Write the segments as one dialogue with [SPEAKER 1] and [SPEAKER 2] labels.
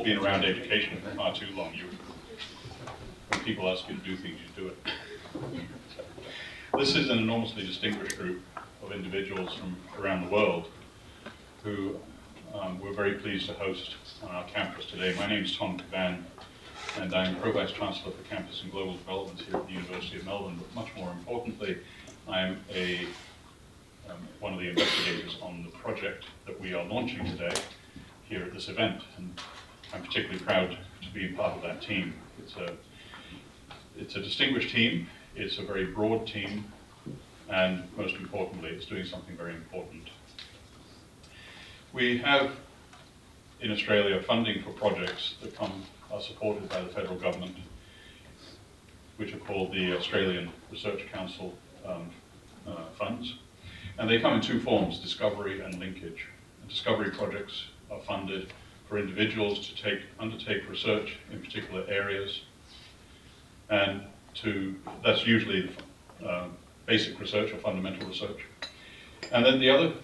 [SPEAKER 1] all been around education for far too long. When people ask you to do things, you do it. This is an enormously distinguished group of individuals from around the world who we're very pleased to host on our campus today. My name is Tom Cavan, and I'm Pro Vice Chancellor for Campus and Global Development here at the University of Melbourne, but much more importantly, I'm one of the investigators on the project that we are launching today here at this event, and I'm particularly proud to be part of that team. It's a distinguished team, it's a very broad team, and most importantly, it's doing something very important. We have in Australia funding for projects that are supported by the federal government, which are called the Australian Research Council funds. And they come in two forms, discovery and linkage. And discovery projects are funded for individuals to undertake research in particular areas, and that's usually basic research or fundamental research. And then the other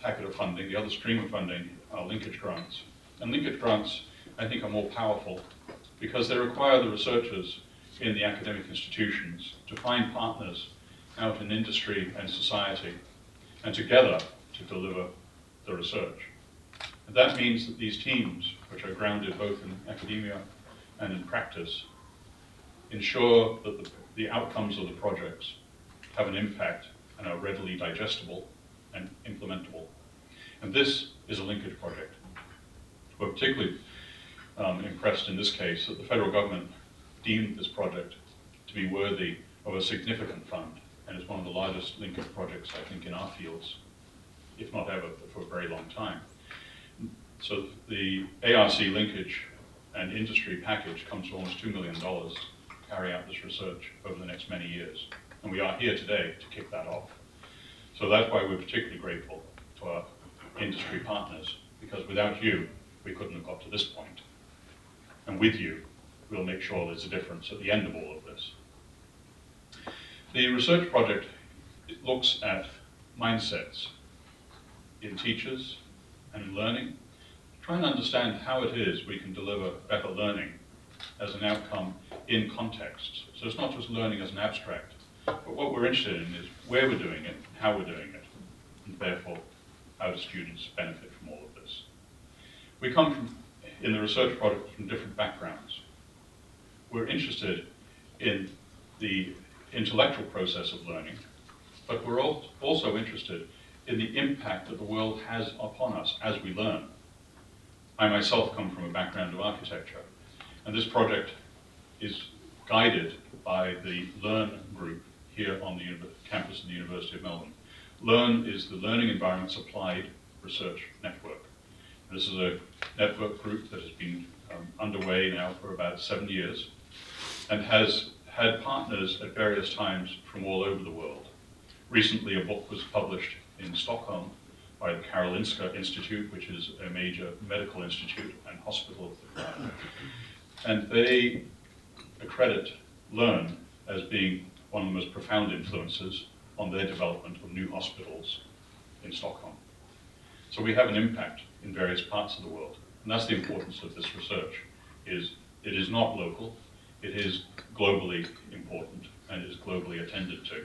[SPEAKER 1] packet of funding, the other stream of funding, are linkage grants. And linkage grants, I think, are more powerful because they require the researchers in the academic institutions to find partners out in industry and society, and together to deliver the research. And that means that these teams, which are grounded both in academia and in practice, ensure that the outcomes of the projects have an impact and are readily digestible and implementable. And this is a linkage project. We're particularly impressed in this case that the federal government deemed this project to be worthy of a significant fund, and it's one of the largest linkage projects, I think, in our fields, if not ever, for a very long time. So the ARC linkage and industry package comes to almost $2 million to carry out this research over the next many years. And we are here today to kick that off. So that's why we're particularly grateful to our industry partners, because without you, we couldn't have got to this point. And with you, we'll make sure there's a difference at the end of all of this. The research project looks at mindsets in teachers and in learning, trying to understand how it is we can deliver better learning as an outcome in context. So it's not just learning as an abstract, but what we're interested in is where we're doing it, how we're doing it, and therefore how do students benefit from all of this. We come in the research project from different backgrounds. We're interested in the intellectual process of learning, but we're also interested in the impact that the world has upon us as we learn. I myself come from a background of architecture, and this project is guided by the LEARN group here on the campus of the University of Melbourne. LEARN is the Learning Environments Applied Research Network. This is a network group that has been underway now for about 7 years and has had partners at various times from all over the world. Recently, a book was published in Stockholm by the Karolinska Institute, which is a major medical institute and hospital. And they accredit LEARN as being one of the most profound influences on their development of new hospitals in Stockholm. So we have an impact in various parts of the world. And that's the importance of this research. It is not local, it is globally important, and it is globally attended to.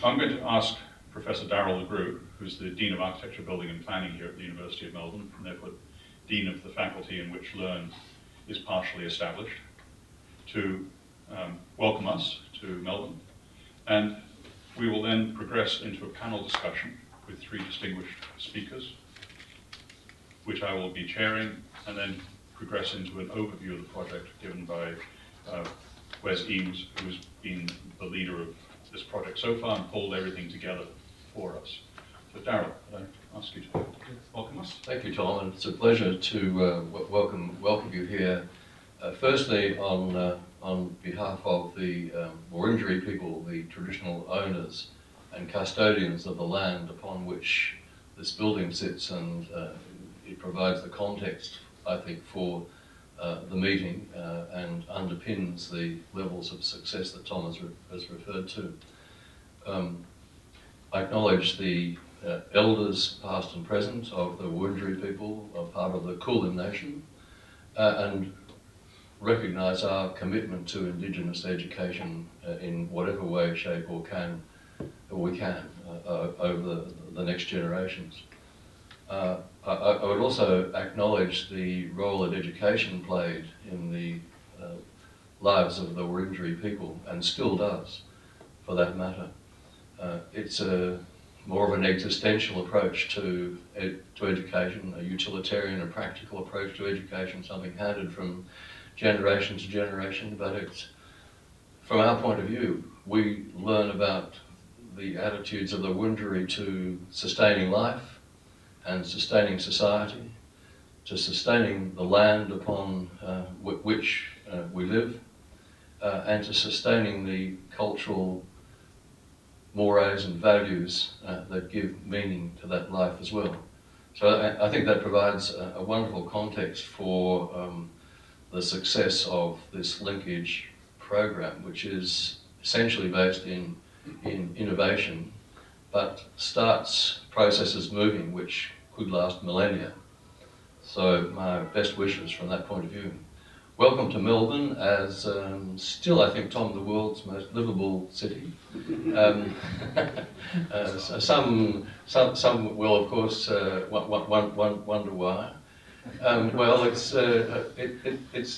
[SPEAKER 1] I'm going to ask Professor Darryl LeGroux, who's the Dean of Architecture, Building and Planning here at the University of Melbourne, and therefore Dean of the faculty in which LEARN is partially established, to welcome us to Melbourne. And we will then progress into a panel discussion with 3 distinguished speakers, which I will be chairing, and then progress into an overview of the project given by Wes Eames, who's been the leader of this project so far and pulled everything together for us. So Darryl, could I ask you to welcome us?
[SPEAKER 2] Thank you, Tom, and it's a pleasure to welcome you here. Firstly, on behalf of the Wurundjeri people, the traditional owners and custodians of the land upon which this building sits, and it provides the context, I think, for the meeting and underpins the levels of success that Tom has referred to. I acknowledge the elders past and present of the Wurundjeri people, are part of the Kulin Nation, and recognise our commitment to Indigenous education in whatever way, shape or we can over the next generations. I would also acknowledge the role that education played in the lives of the Wurundjeri people, and still does, for that matter. It's more of an existential approach to education, a utilitarian and practical approach to education, something handed from generation to generation, but it's, from our point of view, we learn about the attitudes of the Wurundjeri to sustaining life and sustaining society, to sustaining the land upon which we live, and to sustaining the cultural mores and values that give meaning to that life as well. So I think that provides a wonderful context for the success of this linkage program, which is essentially based in innovation, but starts processes moving which could last millennia. So my best wishes from that point of view. Welcome to Melbourne, as still, I think, Tom, the world's most livable city. Some will, of course, wonder why. Well, it's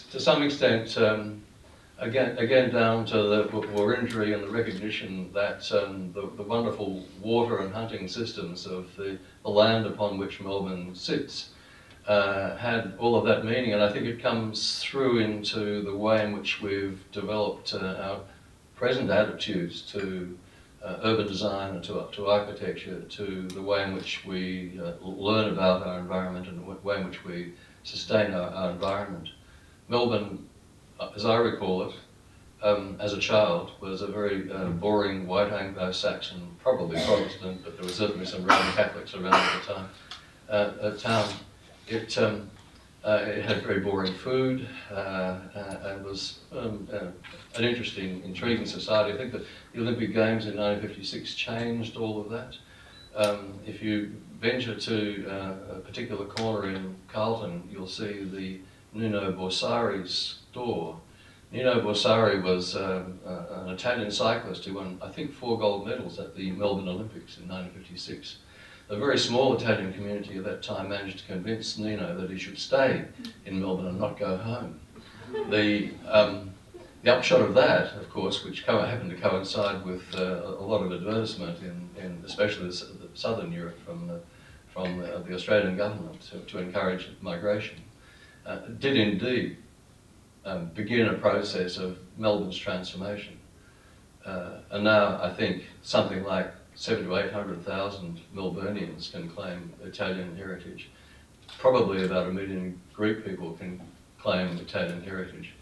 [SPEAKER 2] to some extent again down to the Wurundjeri and the recognition that the wonderful water and hunting systems of the land upon which Melbourne sits had all of that meaning, and I think it comes through into the way in which we've developed our present attitudes to urban design and to architecture, to the way in which we learn about our environment and the way in which we sustain our environment. Melbourne, as I recall it, as a child, was a very boring white Anglo-Saxon, probably Protestant, but there were certainly some Roman Catholics around at the time, town. It had very boring food and was an interesting, intriguing society. I think that the Olympic Games in 1956 changed all of that. If you venture to a particular corner in Carlton, you'll see the Nino Borsari's store. Nino Borsari was an Italian cyclist who won, I think, 4 gold medals at the Melbourne Olympics in 1956. A very small Italian community at that time managed to convince Nino that he should stay in Melbourne and not go home. The upshot of that, of course, which happened to coincide with a lot of advertisement in especially southern Europe from the Australian government to encourage migration, did indeed begin a process of Melbourne's transformation. And now I think something like 700,000 to 800,000 Melburnians can claim Italian heritage. Probably about 1 million Greek people can claim Italian heritage,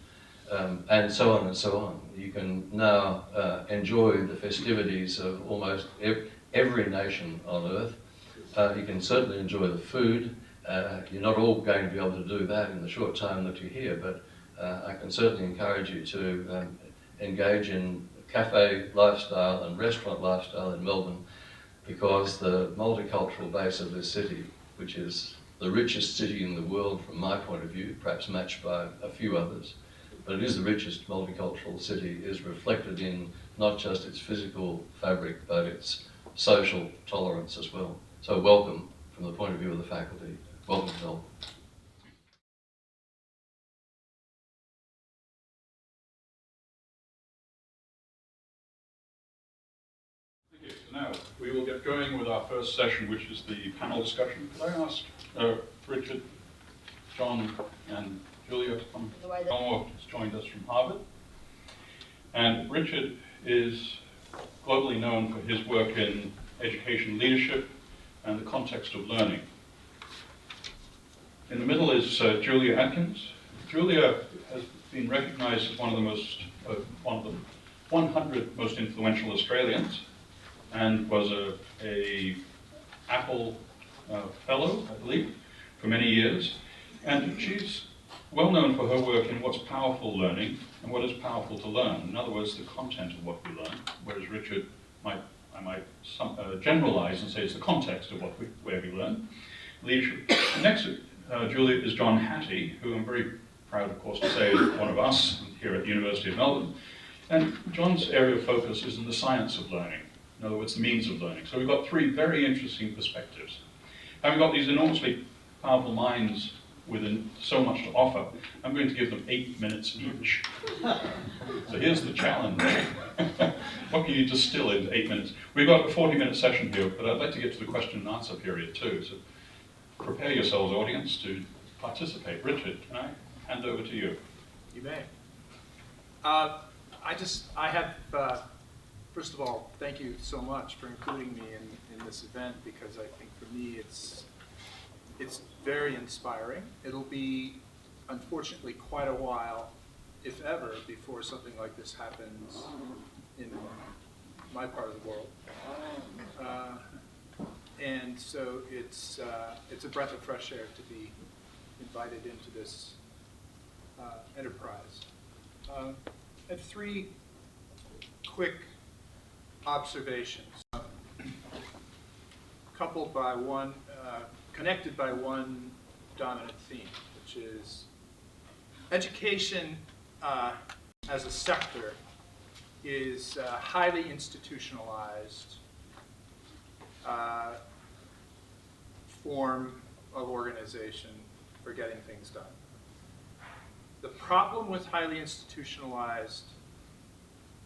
[SPEAKER 2] and so on and so on. You can now enjoy the festivities of almost every nation on earth. You can certainly enjoy the food. You're not all going to be able to do that in the short time that you're here, but I can certainly encourage you to engage in cafe lifestyle and restaurant lifestyle in Melbourne, because the multicultural base of this city, which is the richest city in the world from my point of view, perhaps matched by a few others, but it is the richest multicultural city, is reflected in not just its physical fabric, but its social tolerance as well. So welcome from the point of view of the faculty. Welcome to Melbourne.
[SPEAKER 1] Now, we will get going with our first session, which is the panel discussion. Could I ask Richard, John, and Julia to come? John has joined us from Harvard. And Richard is globally known for his work in education leadership and the context of learning. In the middle is Julia Atkins. Julia has been recognized as one of the 100 most influential Australians, and was a Apple fellow, I believe, for many years. And she's well known for her work in what's powerful learning and what is powerful to learn. In other words, the content of what we learn, whereas Richard might I might generalize and say it's the context of where we learn. Leadership. Next, Julia, is John Hattie, who I'm very proud, of course, to say is one of us here at the University of Melbourne. And John's area of focus is in the science of learning, in other words, the means of learning. So we've got three very interesting perspectives. Having got these enormously powerful minds with so much to offer, I'm going to give them 8 minutes each. So here's the challenge. What can you distill into 8 minutes? We've got a 40-minute session here, but I'd like to get to the question and answer period too. So prepare yourselves, audience, to participate. Richard, can I hand over to you?
[SPEAKER 3] You may. First of all, thank you so much for including me in this event, because I think for me it's very inspiring. It'll be, unfortunately, quite a while, if ever, before something like this happens in my part of the world. And so it's a breath of fresh air to be invited into this enterprise. I have three quick observations, coupled by one, connected by one dominant theme, which is education as a sector is a highly institutionalized form of organization for getting things done. The problem with highly institutionalized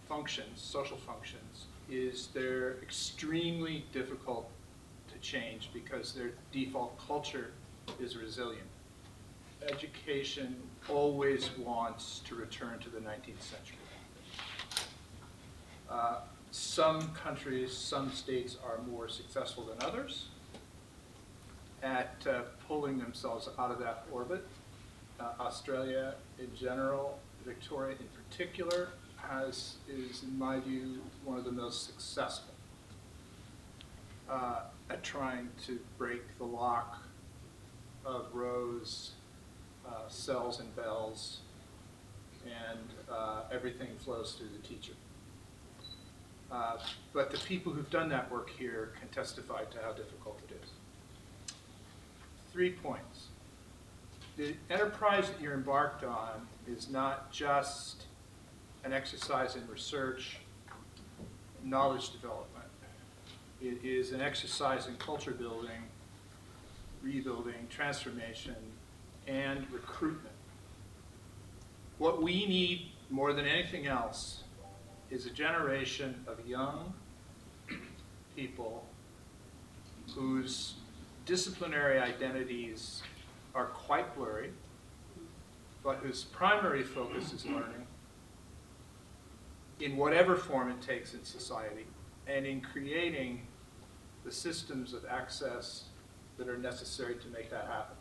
[SPEAKER 3] functions, social functions, is they're extremely difficult to change because their default culture is resilient. Education always wants to return to the 19th century. Some countries, some states are more successful than others at pulling themselves out of that orbit. Australia in general, Victoria in particular, is, in my view, one of the most successful at trying to break the lock of rows, cells and bells, and everything flows through the teacher. But the people who've done that work here can testify to how difficult it is. 3 points. The enterprise that you're embarked on is not just an exercise in research, knowledge development. It is an exercise in culture building, rebuilding, transformation, and recruitment. What we need more than anything else is a generation of young people whose disciplinary identities are quite blurry, but whose primary focus is learning in whatever form it takes in society, and in creating the systems of access that are necessary to make that happen.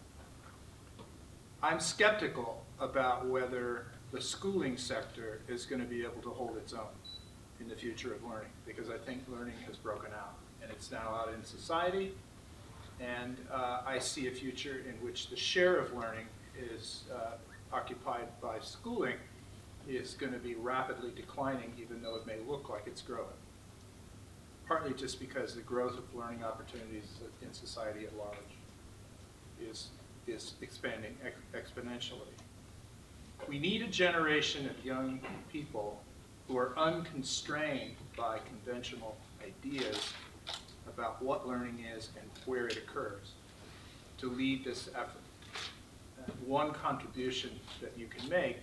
[SPEAKER 3] I'm skeptical about whether the schooling sector is going to be able to hold its own in the future of learning, because I think learning has broken out, and it's now out in society, and I see a future in which the share of learning is occupied by schooling is going to be rapidly declining, even though it may look like it's growing. Partly just because the growth of learning opportunities in society at large is expanding exponentially. We need a generation of young people who are unconstrained by conventional ideas about what learning is and where it occurs to lead this effort. One contribution that you can make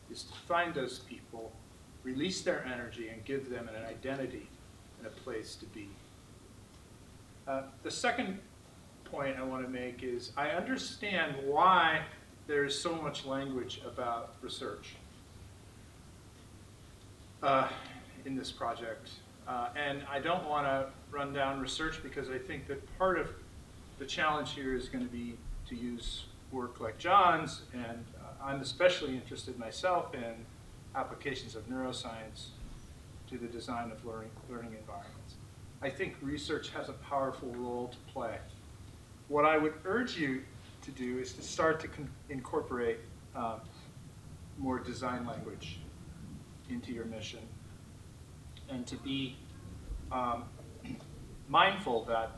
[SPEAKER 3] is to find those people, release their energy, and give them an identity and a place to be. The second point I want to make is I understand why there is so much language about research in this project. And I don't want to run down research, because I think that part of the challenge here is going to be to use work like John's, and I'm especially interested myself in applications of neuroscience to the design of learning environments. I think research has a powerful role to play. What I would urge you to do is to start to incorporate more design language into your mission, and to be mindful that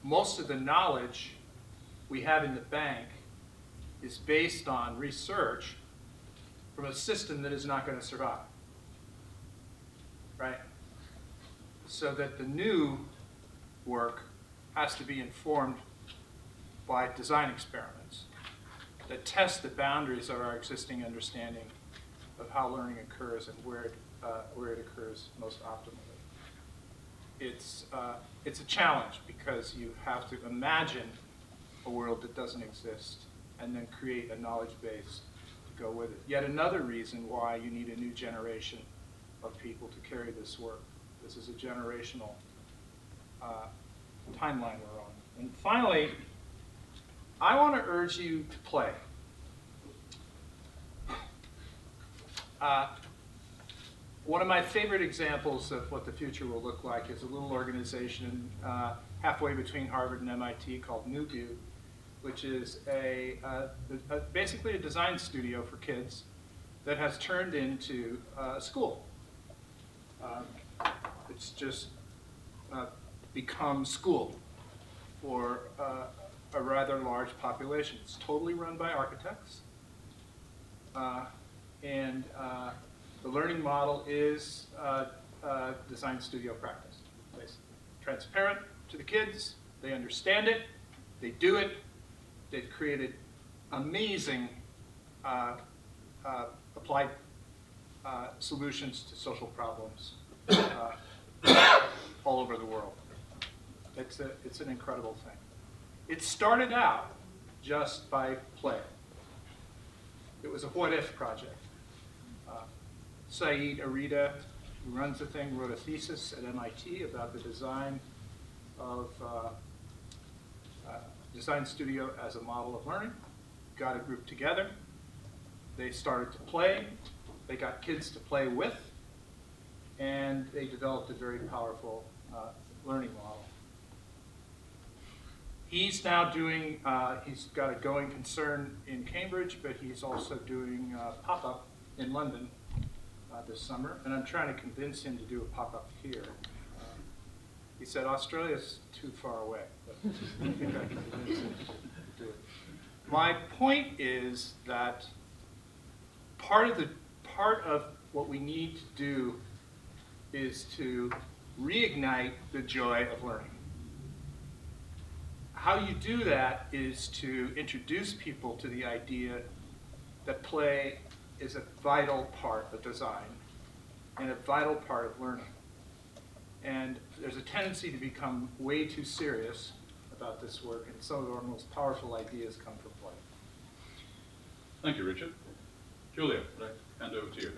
[SPEAKER 3] most of the knowledge we have in the bank is based on research from a system that is not going to survive, right? So that the new work has to be informed by design experiments that test the boundaries of our existing understanding of how learning occurs and where it occurs most optimally. It's a challenge because you have to imagine a world that doesn't exist and then create a knowledge base to go with it. Yet another reason why you need a new generation of people to carry this work. This is a generational timeline we're on. And finally, I want to urge you to play. One of my favorite examples of what the future will look like is a little organization halfway between Harvard and MIT called NewView, which is basically a design studio for kids that has turned into a school. It's just become school for a rather large population. It's totally run by architects. And the learning model is design studio practice. It's transparent to the kids, they understand it, they do it, they've created amazing applied solutions to social problems all over the world. It's an incredible thing. It started out just by play. It was a what-if project. Saeed Arida, who runs the thing, wrote a thesis at MIT about the design of design studio as a model of learning. Got a group together. They started to play. They got kids to play with. And they developed a very powerful learning model. He's now doing, he's got a going concern in Cambridge, but he's also doing pop-up in London this summer, and I'm trying to convince him to do a pop-up here. He said Australia's too far away, but I think I can convince him to do it. My point is that part of what we need to do is to reignite the joy of learning. How you do that is to introduce people to the idea that play is a vital part of design and a vital part of learning. And there's a tendency to become way too serious about this work, and some of our most powerful ideas come from play.
[SPEAKER 1] Thank you, Richard. Julia, would I hand over to you?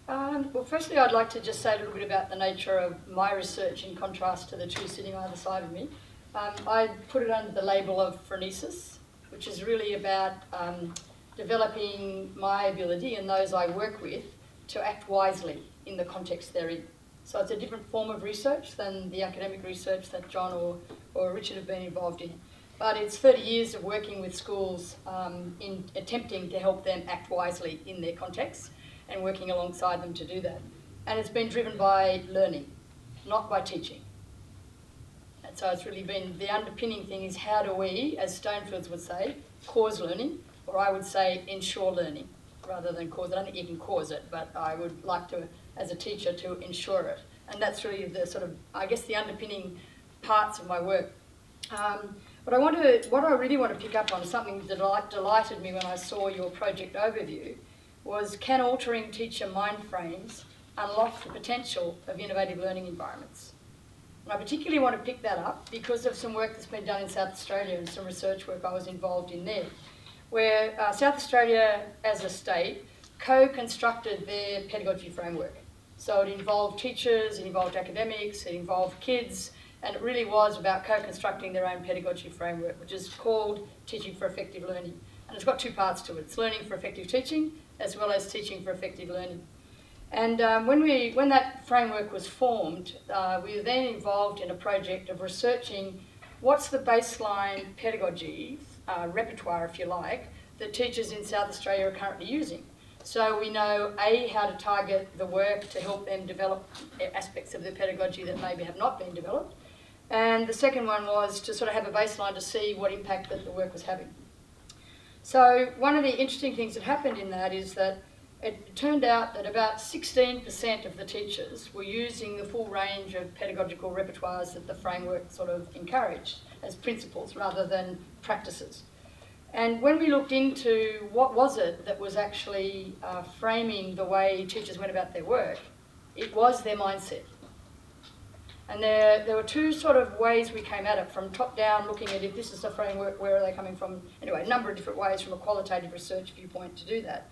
[SPEAKER 4] Well, firstly, I'd like to just say a little bit about the nature of my research in contrast to the two sitting either side of me. I put it under the label of phronesis, which is really about developing my ability and those I work with to act wisely in the context they're in. So it's a different form of research than the academic research that John or Richard have been involved in. But it's 30 years of working with schools in attempting to help them act wisely in their context and working alongside them to do that. And it's been driven by learning, not by teaching. And so it's really been, the underpinning thing is how do we, as Stonefields would say, cause learning, or I would say ensure learning, rather than cause it. I don't think you can cause it, but I would like to, as a teacher, to ensure it. And that's really the sort of, I guess, the underpinning parts of my work. What I really want to pick up on, something that delighted me when I saw your project overview, was can altering teacher mind frames unlock the potential of innovative learning environments? And I particularly want to pick that up because of some work that's been done in South Australia and some research work I was involved in there, where South Australia as a state co-constructed their pedagogy framework. So it involved teachers, it involved academics, it involved kids, and it really was about co-constructing their own pedagogy framework, which is called Teaching for Effective Learning. And it's got two parts to it. It's learning for effective teaching, as well as teaching for effective learning. And when that framework was formed, we were then involved in a project of researching what's the baseline pedagogy, repertoire if you like, that teachers in South Australia are currently using. So we know, A, how to target the work to help them develop aspects of their pedagogy that maybe have not been developed. And the second one was to sort of have a baseline to see what impact that the work was having. So one of the interesting things that happened in that is that it turned out that about 16% of the teachers were using the full range of pedagogical repertoires that the framework sort of encouraged as principles rather than practices. And when we looked into what was it that was actually framing the way teachers went about their work, it was their mindset. And there were two sort of ways we came at it, from top down, looking at if this is the framework, where are they coming from? Anyway, a number of different ways from a qualitative research viewpoint to do that.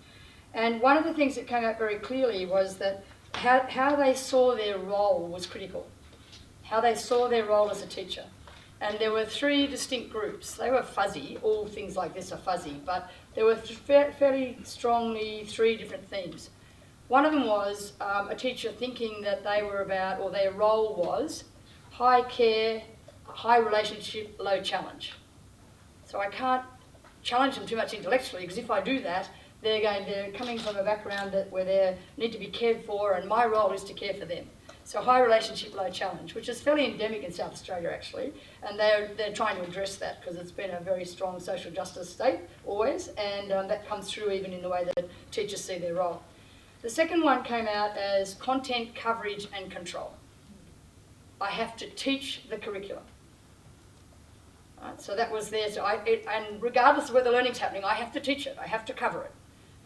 [SPEAKER 4] And one of the things that came out very clearly was that how they saw their role was critical. How they saw their role as a teacher. And there were three distinct groups. They were fuzzy, all things like this are fuzzy, but there were fairly strongly three different themes. One of them was a teacher thinking that they were about, or their role was, high care, high relationship, low challenge. So I can't challenge them too much intellectually, because if I do that, they're coming from a background where they need to be cared for, and my role is to care for them. So high relationship, low challenge, which is fairly endemic in South Australia actually, and they're trying to address that because it's been a very strong social justice state always, and that comes through even in the way that teachers see their role. The second one came out as content, coverage and control. I have to teach the curriculum. Right, so that was there, and regardless of where the learning's happening, I have to teach it, I have to cover it.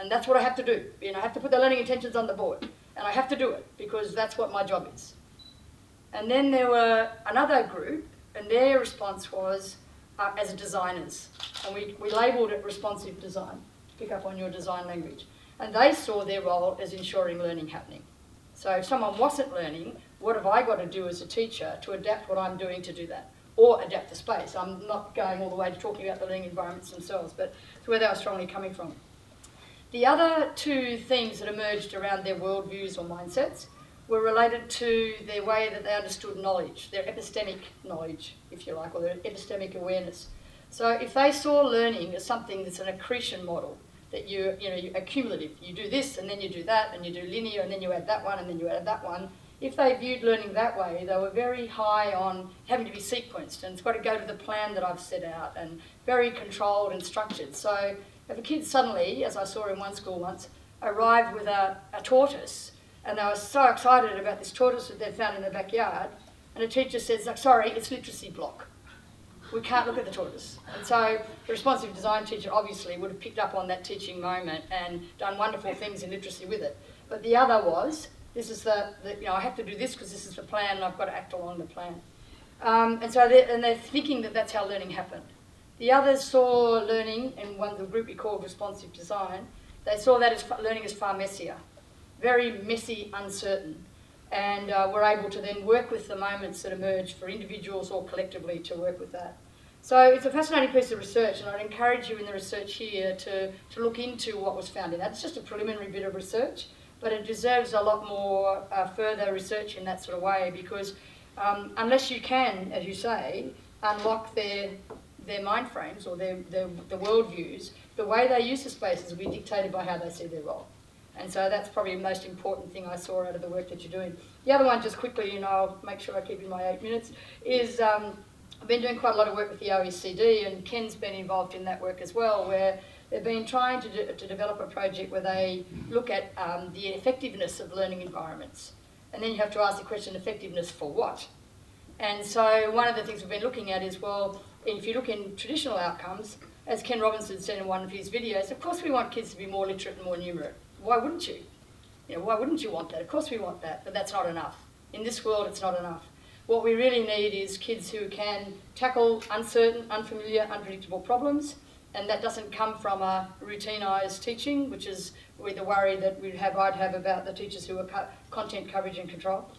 [SPEAKER 4] And that's what I have to do. I have to put the learning intentions on the board. And I have to do it because that's what my job is. And then there were another group, and their response was as designers. And we labelled it responsive design, to pick up on your design language. And they saw their role as ensuring learning happening. So if someone wasn't learning, what have I got to do as a teacher to adapt what I'm doing to do that? Or adapt the space. I'm not going all the way to talking about the learning environments themselves, but it's where they were strongly coming from. The other two themes that emerged around their worldviews or mindsets were related to their way that they understood knowledge, their epistemic knowledge, if you like, or their epistemic awareness. So if they saw learning as something that's an accretion model, that you're accumulative, you do this and then you do that, and you do linear and then you add that one and then you add that one, if they viewed learning that way, they were very high on having to be sequenced, and it's got to go to the plan that I've set out, and very controlled and structured. So if a kid suddenly, as I saw in one school once, arrived with a tortoise, and they were so excited about this tortoise that they'd found in the backyard, and a teacher says, sorry, it's literacy block. We can't look at the tortoise. And so the responsive design teacher obviously would have picked up on that teaching moment and done wonderful things in literacy with it. But the other was, this is I have to do this because this is the plan and I've got to act along the plan. And so they're thinking that that's how learning happened. The others saw learning, in the group we called responsive design, they saw that as learning as far messier, very messy, uncertain, and were able to then work with the moments that emerge for individuals or collectively to work with that. So it's a fascinating piece of research, and I'd encourage you in the research here to look into what was found in that. It's just a preliminary bit of research, but it deserves a lot more further research in that sort of way, because unless you can, as you say, unlock their mind frames or the worldviews, the way they use the spaces will be dictated by how they see their role. And so that's probably the most important thing I saw out of the work that you're doing. The other one, just quickly, I'll make sure I keep in my 8 minutes, is I've been doing quite a lot of work with the OECD, and Ken's been involved in that work as well, where they've been trying to develop a project where they look at the effectiveness of learning environments. And then you have to ask the question, effectiveness for what? And so one of the things we've been looking at is, well, if you look in traditional outcomes, as Ken Robinson said in one of his videos, of course we want kids to be more literate and more numerate. Why wouldn't you? Why wouldn't you want that? Of course we want that, but that's not enough. In this world, it's not enough. What we really need is kids who can tackle uncertain, unfamiliar, unpredictable problems, and that doesn't come from a routinised teaching, which is the worry that I'd have about the teachers who are content coverage and control.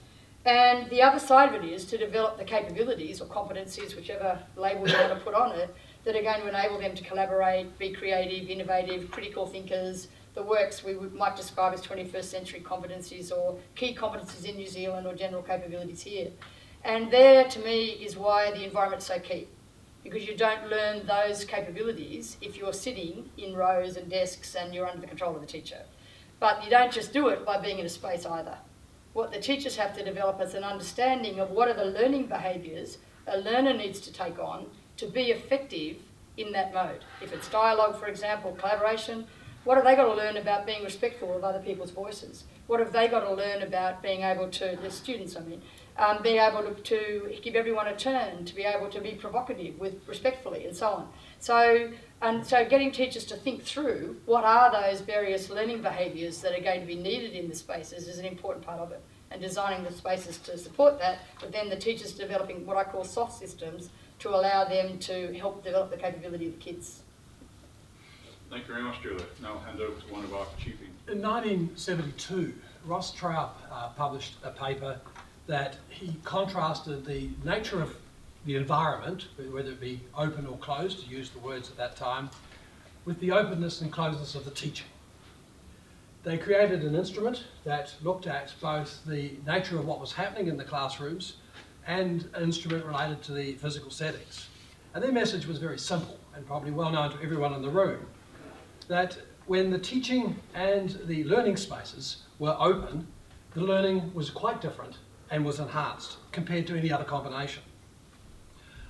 [SPEAKER 4] And the other side of it is to develop the capabilities or competencies, whichever label you want to put on it, that are going to enable them to collaborate, be creative, innovative, critical thinkers, the works we might describe as 21st century competencies or key competencies in New Zealand or general capabilities here. And there, to me, is why the environment's so key. Because you don't learn those capabilities if you're sitting in rows and desks and you're under the control of the teacher. But you don't just do it by being in a space either. What the teachers have to develop is an understanding of what are the learning behaviours a learner needs to take on to be effective in that mode. If it's dialogue, for example, collaboration, what have they got to learn about being respectful of other people's voices? What have they got to learn about being able to, the students I mean, being able to give everyone a turn, to be able to be provocative with respectfully and so on. So getting teachers to think through what are those various learning behaviours that are going to be needed in the spaces is an important part of it, and designing the spaces to support that, but then the teachers developing what I call soft systems to allow them to help develop the capability of the kids.
[SPEAKER 1] Thank you very much, Julia. Now I'll hand over to one of our chiefing.
[SPEAKER 5] In 1972, Ross Trout published a paper that he contrasted the nature of the environment, whether it be open or closed, to use the words at that time, with the openness and closeness of the teaching. They created an instrument that looked at both the nature of what was happening in the classrooms and an instrument related to the physical settings. And their message was very simple and probably well known to everyone in the room, that when the teaching and the learning spaces were open, the learning was quite different and was enhanced compared to any other combination.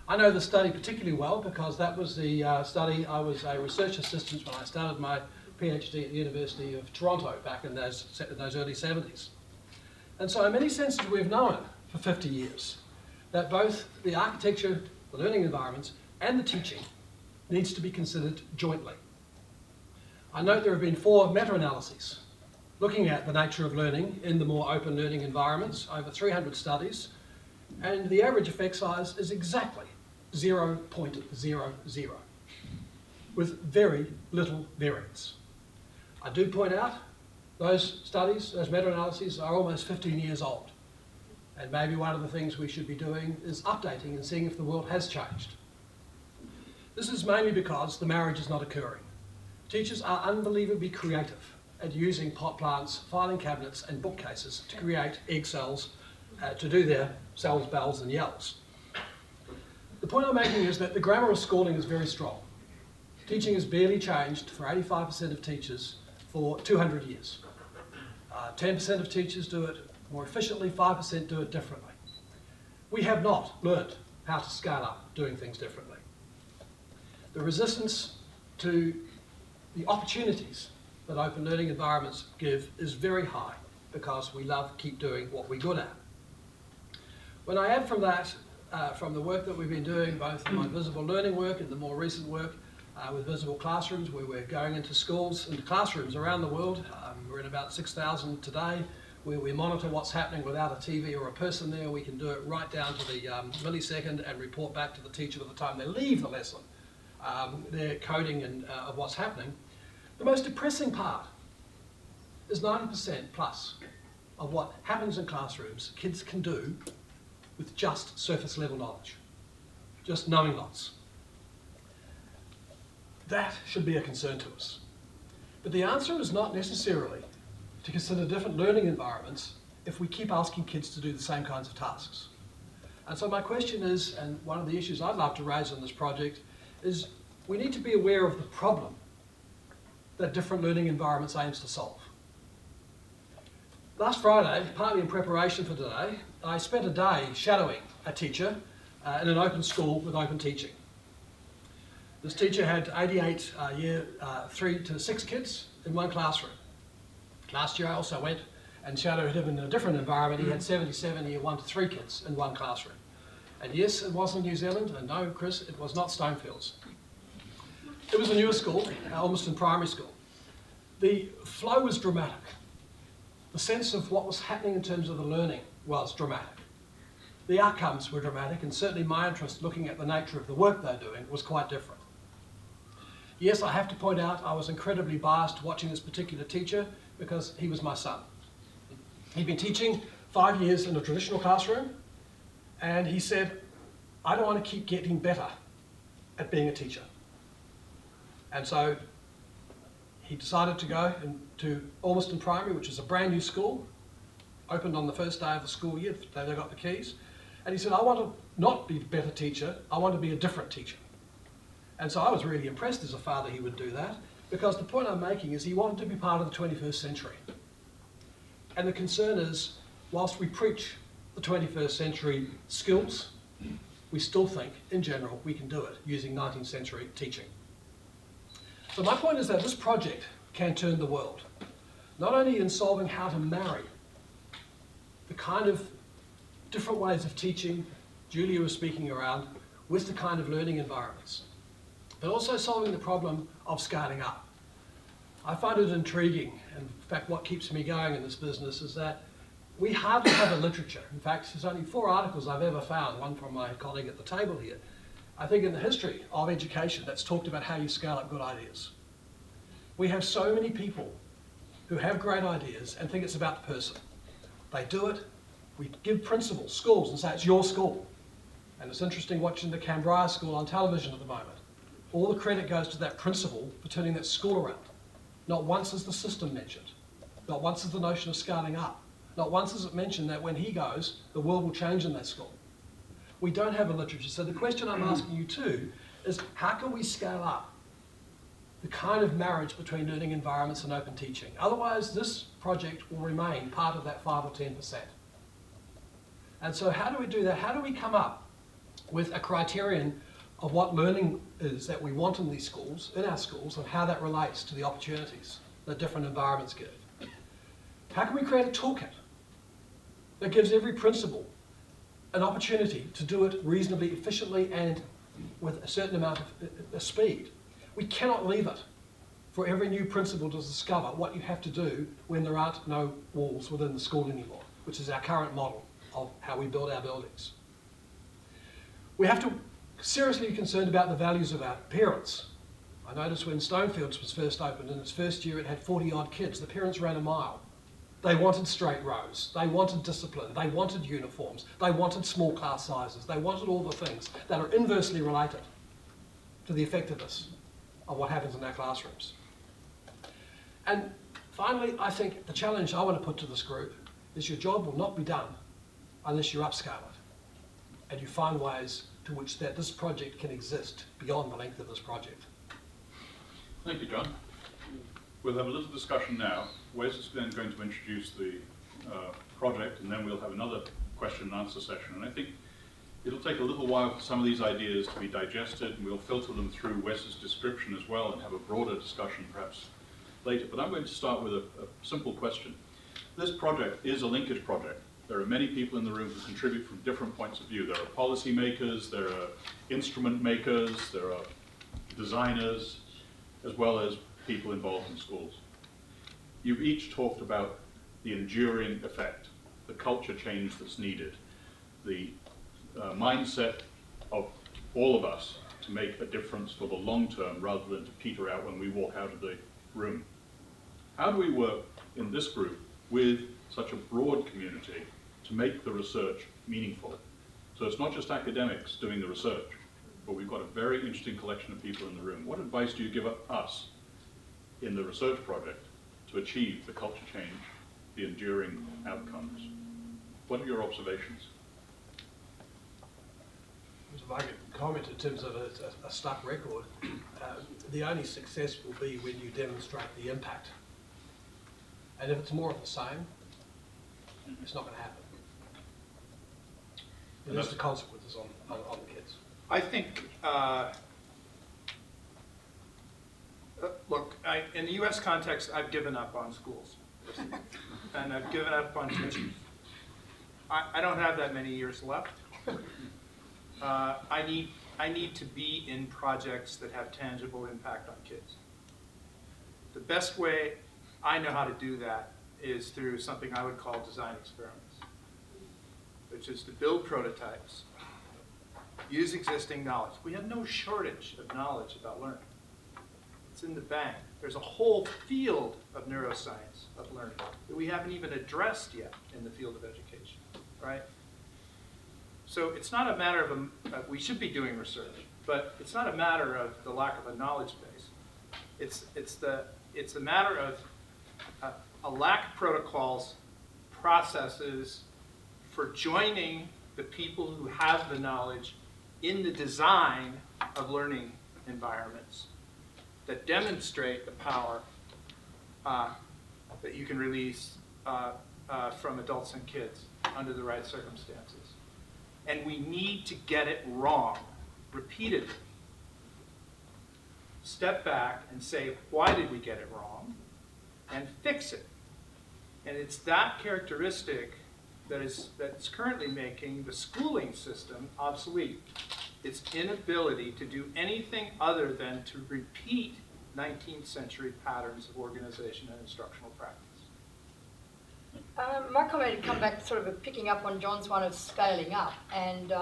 [SPEAKER 5] I know the study particularly well because that was the study. I was a research assistant when I started my PhD at the University of Toronto back in those early 70s. And so in many senses we've known for 50 years that both the architecture, the learning environments and the teaching needs to be considered jointly. I note there have been 4 meta-analyses looking at the nature of learning in the more open learning environments, over 300 studies, and the average effect size is exactly 0.00, with very little variance. I do point out those studies, those meta-analyses are almost 15 years old, and maybe one of the things we should be doing is updating and seeing if the world has changed. This is mainly because the marriage is not occurring. Teachers are unbelievably creative at using pot plants, filing cabinets and bookcases to create egg cells to do their cells, bells and yells. The point I'm making is that the grammar of schooling is very strong. Teaching has barely changed for 85% of teachers for 200 years. 10% of teachers do it more efficiently, 5% do it differently. We have not learnt how to scale up doing things differently. The resistance to the opportunities that open learning environments give is very high because we love keep doing what we're good at. When I add from that, from the work that we've been doing, both in my visible learning work and the more recent work with visible classrooms, where we're going into schools and classrooms around the world. We're in about 6,000 today, where we monitor what's happening without a TV or a person there. We can do it right down to the millisecond and report back to the teacher by the time they leave the lesson. Their coding and of what's happening. The most depressing part is 90% plus of what happens in classrooms kids can do with just surface level knowledge, just knowing lots. That should be a concern to us. But the answer is not necessarily to consider different learning environments if we keep asking kids to do the same kinds of tasks. And so my question is, and one of the issues I'd love to raise on this project, is we need to be aware of the problem that different learning environments aims to solve. Last Friday, partly in preparation for today, I spent a day shadowing a teacher in an open school with open teaching. This teacher had 88 year 3 to 6 kids in one classroom. Last year I also went and shadowed him in a different environment. He had 77 year 1 to 3 kids in one classroom. And yes, it was in New Zealand, and no, Chris, it was not Stonefields. It was a newer school, Almost Primary School. The flow was dramatic. The sense of what was happening in terms of the learning was dramatic. The outcomes were dramatic, and certainly my interest looking at the nature of the work they're doing was quite different. Yes, I have to point out I was incredibly biased watching this particular teacher because he was my son. He'd been teaching 5 years in a traditional classroom, and he said, I don't want to keep getting better at being a teacher. And so he decided to go to Almost Primary, which is a brand new school, opened on the first day of the school year, they got the keys. And he said, I want to not be a better teacher, I want to be a different teacher. And so I was really impressed as a father he would do that. Because the point I'm making is he wanted to be part of the 21st century. And the concern is, whilst we preach the 21st century skills, we still think, in general, we can do it using 19th century teaching. So my point is that this project can turn the world, not only in solving how to marry the kind of different ways of teaching Julia was speaking around with the kind of learning environments, but also solving the problem of scaling up. I find it intriguing, and in fact what keeps me going in this business is that we hardly have a literature. In fact, there's only 4 articles I've ever found, one from my colleague at the table here, I think in the history of education that's talked about how you scale up good ideas. We have so many people who have great ideas and think it's about the person. They do it, we give principals, schools, and say it's your school. And it's interesting watching the Canberra school on television at the moment. All the credit goes to that principal for turning that school around. Not once is the system mentioned. Not once is the notion of scaling up. Not once is it mentioned that when he goes, the world will change in that school. We don't have a literature. So the question I'm asking you too is, how can we scale up the kind of marriage between learning environments and open teaching? Otherwise, this project will remain part of that 5 or 10%. And so how do we do that? How do we come up with a criterion of what learning is that we want in these schools, in our schools, and how that relates to the opportunities that different environments give? How can we create a toolkit that gives every principal an opportunity to do it reasonably efficiently and with a certain amount of speed? We cannot leave it for every new principal to discover what you have to do when there aren't no walls within the school anymore, which is our current model of how we build our buildings. We have to seriously be concerned about the values of our parents. I noticed when Stonefields was first opened, in its first year it had 40-odd kids. The parents ran a mile. They wanted straight rows, they wanted discipline, they wanted uniforms, they wanted small class sizes, they wanted all the things that are inversely related to the effectiveness of what happens in our classrooms. And finally, I think the challenge I want to put to this group is your job will not be done unless you upscale it and you find ways to which that this project can exist beyond the length of this project.
[SPEAKER 1] Thank you, John. We'll have a little discussion now. Wes is then going to introduce the project, and then we'll have another question and answer session. And I think it'll take a little while for some of these ideas to be digested, and we'll filter them through Wes's description as well and have a broader discussion perhaps later. But I'm going to start with a simple question. This project is a linkage project. There are many people in the room who contribute from different points of view. There are policy makers, there are instrument makers, there are designers, as well as people involved in schools. You've each talked about the enduring effect, the culture change that's needed, the mindset of all of us to make a difference for the long term rather than to peter out when we walk out of the room. How do we work in this group with such a broad community to make the research meaningful? So it's not just academics doing the research, but we've got a very interesting collection of people in the room. What advice do you give us in the research project to achieve the culture change, the enduring outcomes? What are your observations?
[SPEAKER 5] If I could comment in terms of a stuck record, the only success will be when you demonstrate the impact. And if it's more of the same, it's not going to happen. And that's the consequences on the kids.
[SPEAKER 3] I think, look, in the US context, I've given up on schools. And I've given up on teaching. I don't have that many years left. I need to be in projects that have tangible impact on kids. The best way I know how to do that is through something I would call design experiments, which is to build prototypes, use existing knowledge. We have no shortage of knowledge about learning. It's in the bank. There's a whole field of neuroscience of learning that we haven't even addressed yet in the field of education, right? So it's not a matter of, we should be doing research, but it's not a matter of the lack of a knowledge base. It's a matter of a lack of protocols, processes for joining the people who have the knowledge in the design of learning environments that demonstrate the power that you can release from adults and kids under the right circumstances. And we need to get it wrong repeatedly. Step back and say, why did we get it wrong? And fix it. And it's that characteristic that's currently making the schooling system obsolete. Its inability to do anything other than to repeat 19th century patterns of organization and instructional practice.
[SPEAKER 4] My comment would come back sort of picking up on John's one of scaling up and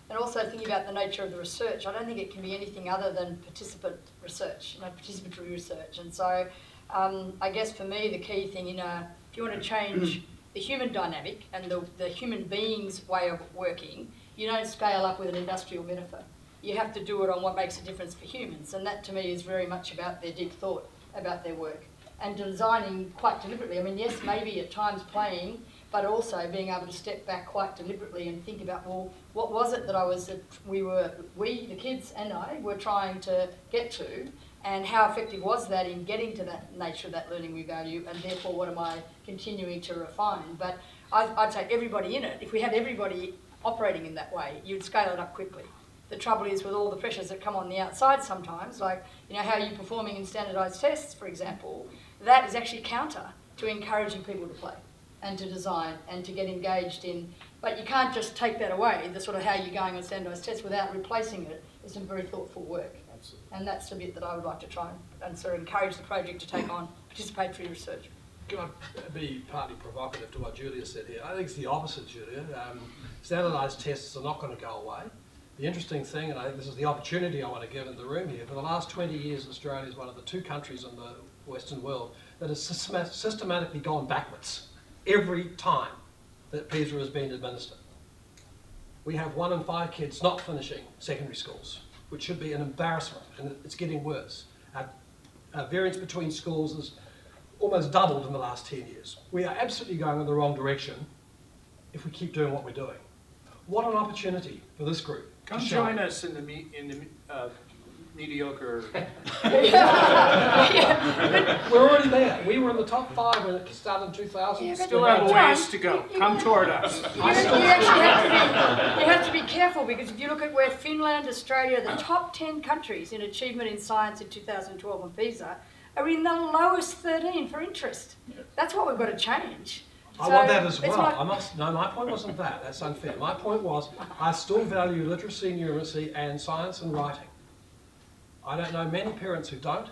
[SPEAKER 4] also thinking about the nature of the research. I don't think it can be anything other than participant research, participatory research. And so I guess for me the key thing, if you want to change the human dynamic and the human being's way of working, you don't scale up with an industrial metaphor. You have to do it on what makes a difference for humans, and that to me is very much about their deep thought about their work and designing quite deliberately. I mean, yes, maybe at times playing, but also being able to step back quite deliberately and think about, well, what was it that we, the kids and I, were trying to get to, and how effective was that in getting to that nature of that learning we value, and therefore what am I continuing to refine? But I'd say everybody in it, if we had everybody operating in that way, you'd scale it up quickly. The trouble is with all the pressures that come on the outside sometimes, like how you're performing in standardised tests, for example, that is actually counter to encouraging people to play and to design and to get engaged in. But you can't just take that away, the sort of how you're going on standardised tests, without replacing it with some very thoughtful work.
[SPEAKER 3] Absolutely.
[SPEAKER 4] And that's the bit that I would like to try and sort of encourage the project to take on, participatory research.
[SPEAKER 5] Can I be partly provocative to what Julia said here? I think it's the opposite, Julia. Standardised tests are not going to go away. The interesting thing, and I think this is the opportunity I want to give in the room here, for the last 20 years Australia is one of the 2 countries in the Western world that has systematically gone backwards every time that PISA has been administered. We have 1 in 5 kids not finishing secondary schools, which should be an embarrassment, and it's getting worse. Our variance between schools has almost doubled in the last 10 years. We are absolutely going in the wrong direction if we keep doing what we're doing. What an opportunity for this group.
[SPEAKER 3] Come join us in the mediocre.
[SPEAKER 5] We're already there. We were in the top 5 when it started in 2000.
[SPEAKER 4] Yeah,
[SPEAKER 3] Still have a ways to go. Come toward us.
[SPEAKER 4] You actually have to be careful, because if you look at where Finland, Australia, the top 10 countries in achievement in science in 2012 on PISA, are in the lowest 13 for interest. That's what we've got to change.
[SPEAKER 5] I want that as well. No, my point wasn't that. That's unfair. My point was I still value literacy, numeracy, and science and writing. I don't know many parents who don't.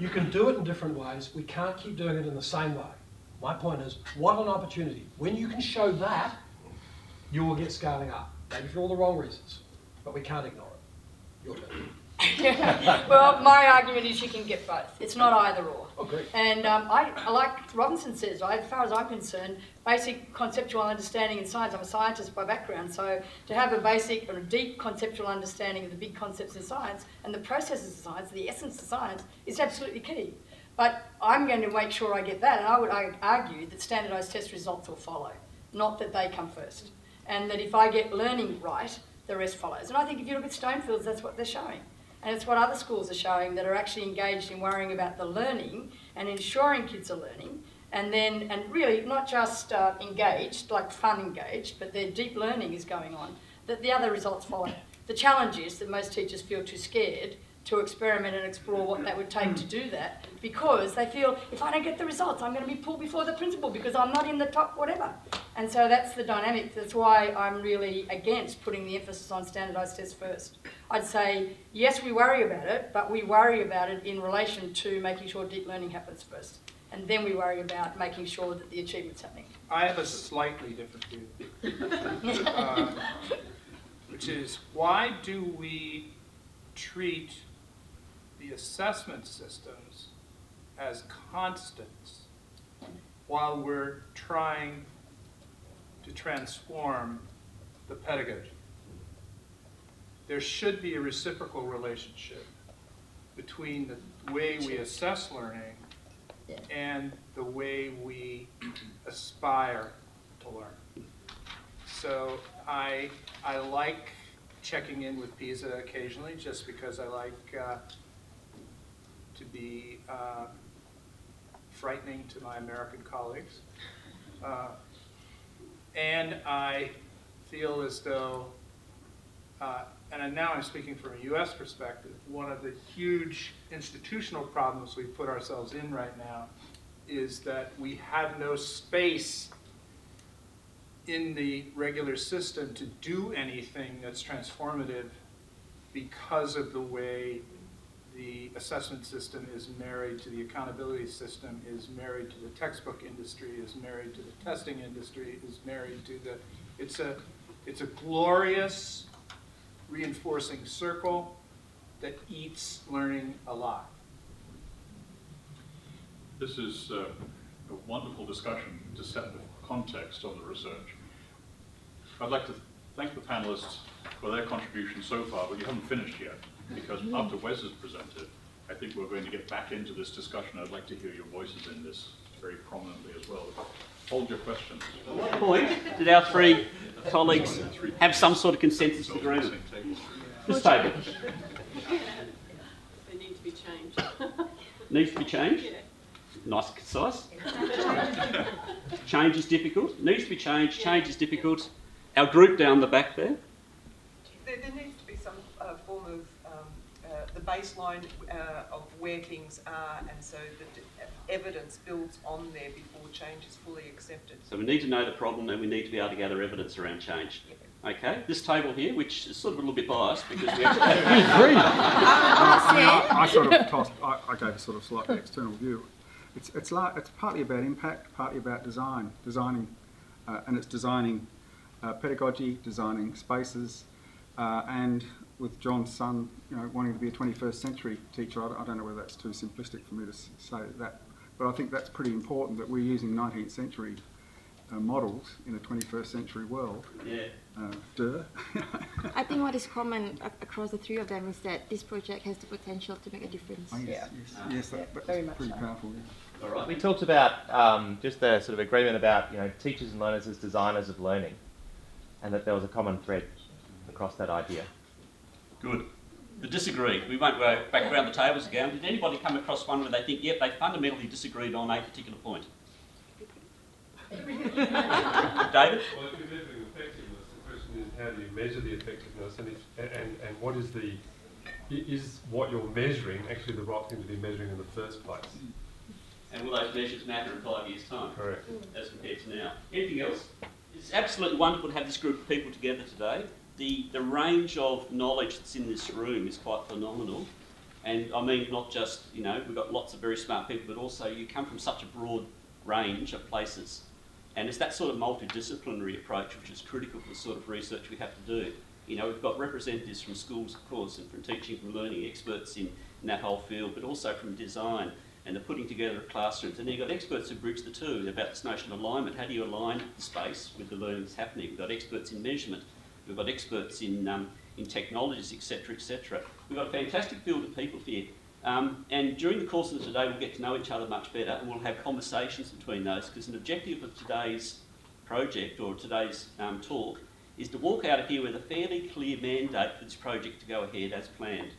[SPEAKER 5] You can do it in different ways. We can't keep doing it in the same way. My point is, what an opportunity. When you can show that, you will get scaling up. Maybe for all the wrong reasons, but we can't ignore it. Your turn.
[SPEAKER 4] Well, my argument is you can get both. It's not either or.
[SPEAKER 5] Oh, great.
[SPEAKER 4] And I like Robinson says, as far as I'm concerned, basic conceptual understanding in science. I'm a scientist by background, so to have a basic or a deep conceptual understanding of the big concepts in science and the processes of science, the essence of science, is absolutely key. But I'm going to make sure I get that, and I would argue that standardised test results will follow, not that they come first. And that if I get learning right, the rest follows. And I think if you look at Stonefields, that's what they're showing. And it's what other schools are showing that are actually engaged in worrying about the learning and ensuring kids are learning, and really not just engaged, like fun engaged, but their deep learning is going on, that the other results follow. The challenge is that most teachers feel too scared to experiment and explore what that would take to do that, because they feel, if I don't get the results, I'm going to be pulled before the principal because I'm not in the top whatever. And so that's the dynamic. That's why I'm really against putting the emphasis on standardised tests first. I'd say, yes, we worry about it, but we worry about it in relation to making sure deep learning happens first. And then we worry about making sure that the achievement's happening.
[SPEAKER 3] I have a slightly different view, which is, why do we treat the assessment systems as constants while we're trying to transform the pedagogy? There should be a reciprocal relationship between the way we assess learning and the way we aspire to learn. So I like checking in with PISA occasionally, just because I like to be frightening to my American colleagues. And I feel as though, now I'm speaking from a US perspective, one of the huge institutional problems we've put ourselves in right now is that we have no space in the regular system to do anything that's transformative because of the way the assessment system is married to the accountability system, is married to the textbook industry, is married to the testing industry, is married to the, it's a glorious reinforcing circle that eats learning alive.
[SPEAKER 1] This is a wonderful discussion to set the context of the research. I'd like to thank the panelists for their contribution so far, but you haven't finished yet, because after Wes has presented, I think we're going to get back into this discussion. I'd like to hear your voices in this very prominently as well. Hold your questions.
[SPEAKER 6] At what point did our three colleagues have some sort of consensus agreement? This table.
[SPEAKER 7] They need to be changed.
[SPEAKER 6] Needs to be changed?
[SPEAKER 7] Yeah.
[SPEAKER 6] Nice and concise. Change is difficult. Needs to be changed. Change is difficult. Our group down the back there.
[SPEAKER 8] There needs to be some form of the baseline of where things are, and so that evidence builds on there before change is fully accepted.
[SPEAKER 6] So we need to know the problem and we need to be able to gather evidence around change. Okay, this table here, which is sort of a little bit biased because we actually...
[SPEAKER 9] I sort of tossed, I gave a sort of slightly external view. It's partly about impact, partly about designing, and it's designing pedagogy, designing spaces, and with John's son, wanting to be a 21st century teacher, I don't know whether that's too simplistic for me to say that, but I think that's pretty important that we're using 19th century models in a 21st century world.
[SPEAKER 6] Yeah.
[SPEAKER 10] I think what is common across the three of them is that this project has the potential to make a difference.
[SPEAKER 9] Oh, yes, yes, that's
[SPEAKER 8] very much
[SPEAKER 9] pretty
[SPEAKER 8] so.
[SPEAKER 9] powerful. Yeah.
[SPEAKER 6] All right.
[SPEAKER 11] We talked about just the sort of agreement about teachers and learners as designers of learning, and that there was a common thread across that idea.
[SPEAKER 6] Good. The disagreed. We won't go back around the tables again. Did anybody come across one where they think, yep, they fundamentally disagreed on a particular point? David?
[SPEAKER 12] Well, if you're measuring effectiveness, the question is how do you measure the effectiveness, and what is what you're measuring actually the right thing to be measuring in the first place?
[SPEAKER 6] And will those measures matter in 5 years' time?
[SPEAKER 12] Correct.
[SPEAKER 6] As compared to now. Anything else? It's absolutely wonderful to have this group of people together today. The range of knowledge that's in this room is quite phenomenal. And I mean, not just, we've got lots of very smart people, but also you come from such a broad range of places. And it's that sort of multidisciplinary approach which is critical for the sort of research we have to do. We've got representatives from schools, of course, and from teaching, from learning, experts in that whole field, but also from design and the putting together of classrooms. And then you've got experts who bridge the two about this notion of alignment. How do you align the space with the learning that's happening? We've got experts in measurement. We've got experts in technologies, etc., etc. We've got a fantastic field of people here. And during the course of today, we'll get to know each other much better, and we'll have conversations between those, because an objective of today's project or today's talk is to walk out of here with a fairly clear mandate for this project to go ahead as planned.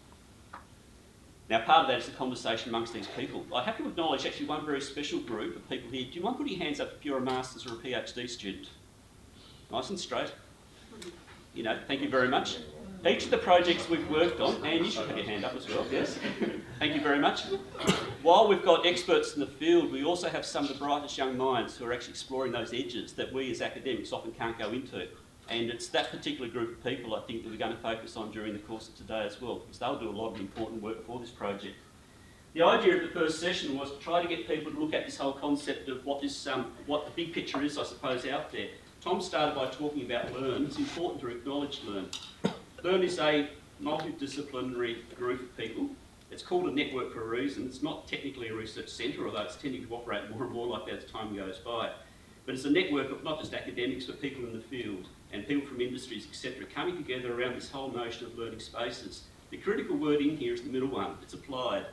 [SPEAKER 6] Now, part of that is the conversation amongst these people. I have to acknowledge actually one very special group of people here. Do you mind putting your hands up if you're a master's or a PhD student? Nice and straight. Thank you very much. Each of the projects we've worked on, and you should have your hand up as well, yes. Thank you very much. While we've got experts in the field, we also have some of the brightest young minds who are actually exploring those edges that we as academics often can't go into. And it's that particular group of people, I think, that we're going to focus on during the course of today as well, because they'll do a lot of important work for this project. The idea of the first session was to try to get people to look at this whole concept of what the big picture is, I suppose, out there. Tom started by talking about learn. It's important to acknowledge learn. Learn is a multidisciplinary group of people. It's called a network for a reason. It's not technically a research centre, although it's tending to operate more and more like that as time goes by. But it's a network of not just academics, but people in the field and people from industries, etc., coming together around this whole notion of learning spaces. The critical word in here is the middle one. It's applied.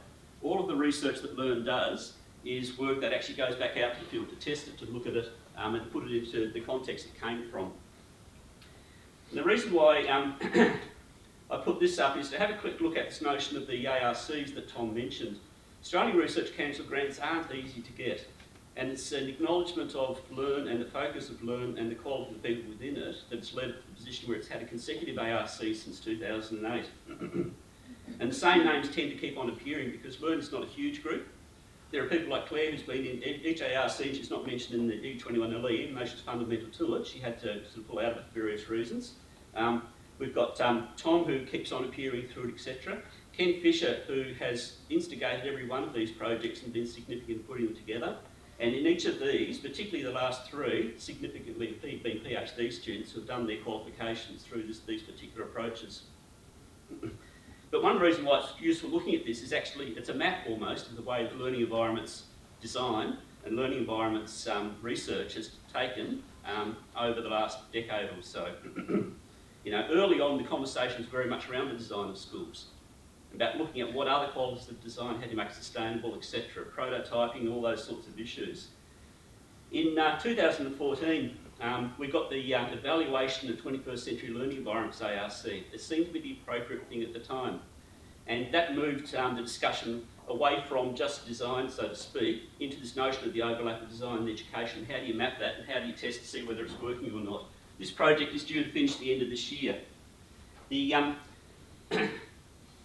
[SPEAKER 6] All of the research that Learn does is work that actually goes back out to the field to test it, to look at it, and put it into the context it came from. And the reason why I put this up is to have a quick look at this notion of the ARCs that Tom mentioned. Australian Research Council grants aren't easy to get, and it's an acknowledgement of Learn and the focus of Learn and the quality of the people within it that's led it to the position where it's had a consecutive ARC since 2008. And the same names tend to keep on appearing because Learn is not a huge group. There are people like Claire who's been in each ARC, she's not mentioned in the E21LE, even though she's fundamental to it. She had to sort of pull out of it for various reasons. We've got Tom, who keeps on appearing through it, etc. Ken Fisher, who has instigated every one of these projects and been significant in putting them together. And in each of these, particularly the last three, significantly been PhD students who have done their qualifications through these particular approaches. But one reason why it's useful looking at this is actually it's a map almost of the way that learning environments design and learning environments research has taken over the last decade or so. Early on the conversation was very much around the design of schools, about looking at what other qualities of design, how do you make it sustainable, etc., prototyping, all those sorts of issues. In 2014, we got the Evaluation of 21st Century Learning Environments ARC. It seemed to be the appropriate thing at the time. And that moved the discussion away from just design, so to speak, into this notion of the overlap of design and education. How do you map that and how do you test to see whether it's working or not? This project is due to finish the end of this year. The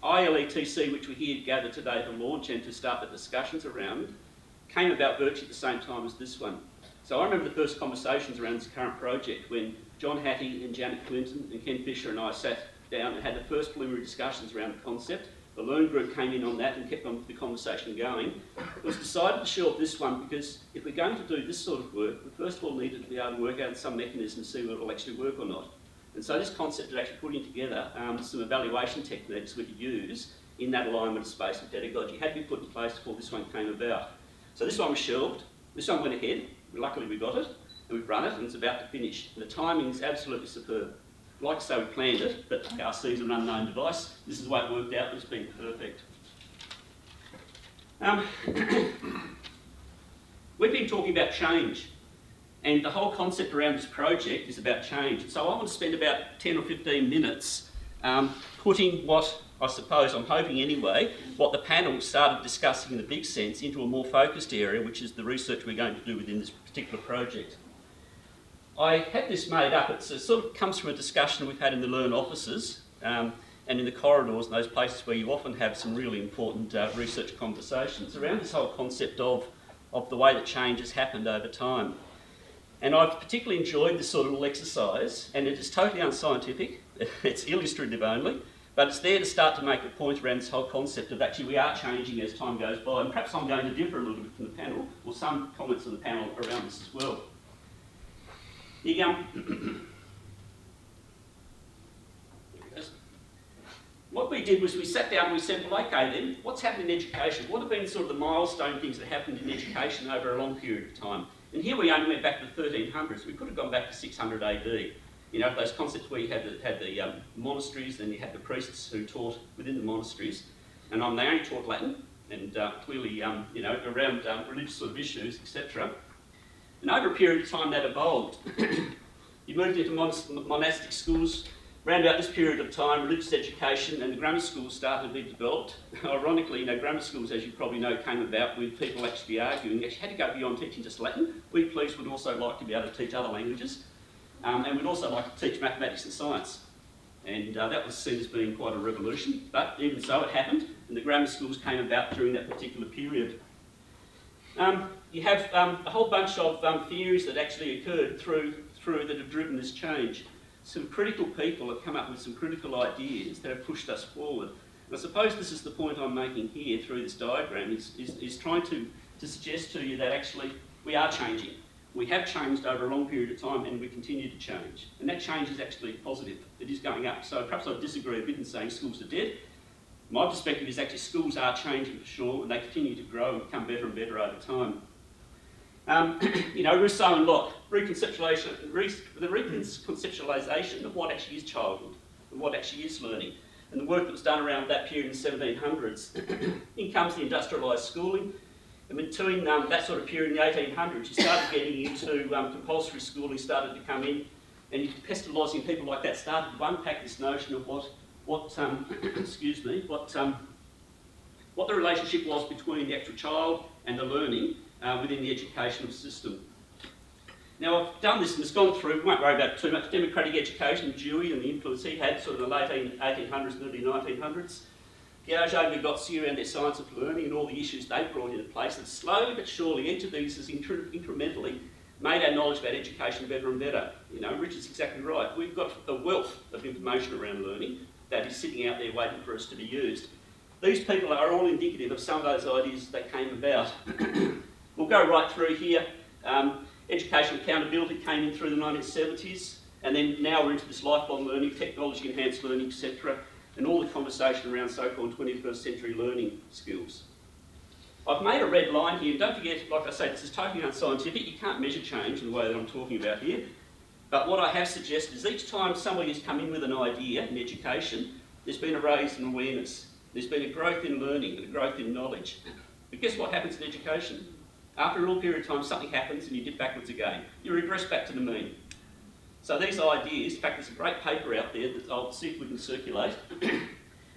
[SPEAKER 6] ILETC, which we're here gathered today to launch and to start the discussions around, came about virtually at the same time as this one. So I remember the first conversations around this current project when John Hattie and Janet Clinton and Ken Fisher and I sat down and had the first preliminary discussions around the concept. The Learn group came in on that and kept on the conversation going. It was decided to shelve this one because if we're going to do this sort of work, we first of all needed to be able to work out some mechanism to see whether it will actually work or not. And so this concept of actually putting together some evaluation techniques we could use in that alignment of space and pedagogy had to be put in place before this one came about. So this one was shelved, this one went ahead, luckily we got it, and we've run it and it's about to finish. And the timing is absolutely superb. Like I say, we planned it, but RC is an unknown device. This is the way it worked out, it's been perfect. We've been talking about change. And the whole concept around this project is about change. So I want to spend about 10 or 15 minutes putting what, I suppose, I'm hoping anyway, what the panel started discussing in the big sense into a more focused area, which is the research we're going to do within this particular project. I had this made up. It sort of comes from a discussion we've had in the Learn offices and in the corridors and those places where you often have some really important research conversations around this whole concept of the way that change has happened over time. And I've particularly enjoyed this sort of little exercise, and it is totally unscientific, it's illustrative only, but it's there to start to make a point around this whole concept of actually we are changing as time goes by, and perhaps I'm going to differ a little bit from the panel, or some comments on the panel around this as well. What we did was we sat down and we said, well, okay then, what's happened in education? What have been sort of the milestone things that happened in education over a long period of time? And here we only went back to the 1300s. We could have gone back to 600 AD. Those concepts where you had the monasteries, then you had the priests who taught within the monasteries, and they only taught Latin, and clearly, around religious sort of issues, etc. And over a period of time that evolved. You moved into monastic schools. Around about this period of time, religious education and the grammar schools started to be developed. Ironically, grammar schools, as you probably know, came about with people actually arguing they had to go beyond teaching just Latin. We, please, would also like to be able to teach other languages. And we'd also like to teach mathematics and science. And that was seen as being quite a revolution. But even so, it happened, and the grammar schools came about during that particular period. You have a whole bunch of theories that actually occurred through that have driven this change. Some critical people have come up with some critical ideas that have pushed us forward. And I suppose this is the point I'm making here through this diagram, is trying to suggest to you that actually we are changing. We have changed over a long period of time and we continue to change. And that change is actually positive. It is going up. So perhaps I disagree a bit in saying schools are dead. My perspective is actually schools are changing for sure, and they continue to grow and become better and better over time. Rousseau and Locke, the reconceptualisation of what actually is childhood and what actually is learning, and the work that was done around that period in the 1700s. In comes the industrialised schooling, and between that sort of period in the 1800s, you started getting into compulsory schooling started to come in, and Pestalozzi and people like that started to unpack this notion of what what the relationship was between the actual child and the learning within the educational system. Now, I've done this and it's gone through, we won't worry about it too much, democratic education, Dewey and the influence he had sort of in the late 1800s and early 1900s. Piaget and Vygotsky around their science of learning and all the issues they brought into place that slowly but surely, each of these has incrementally made our knowledge about education better and better. You know, Richard's exactly right. We've got a wealth of information around learning that is sitting out there waiting for us to be used. These people are all indicative of some of those ideas that came about. We'll go right through here. Educational accountability came in through the 1970s, and then now we're into this lifelong learning, technology enhanced learning, etc., and all the conversation around so-called 21st century learning skills. I've made a red line here. Don't forget, like I say, this is totally unscientific. You can't measure change in the way that I'm talking about here. But what I have suggested is each time somebody has come in with an idea in education, there's been a raise in awareness. There's been a growth in learning and a growth in knowledge. But guess what happens in education? After a little period of time, something happens and you dip backwards again. You regress back to the mean. So these ideas, in fact, there's a great paper out there that I'll see if we can circulate,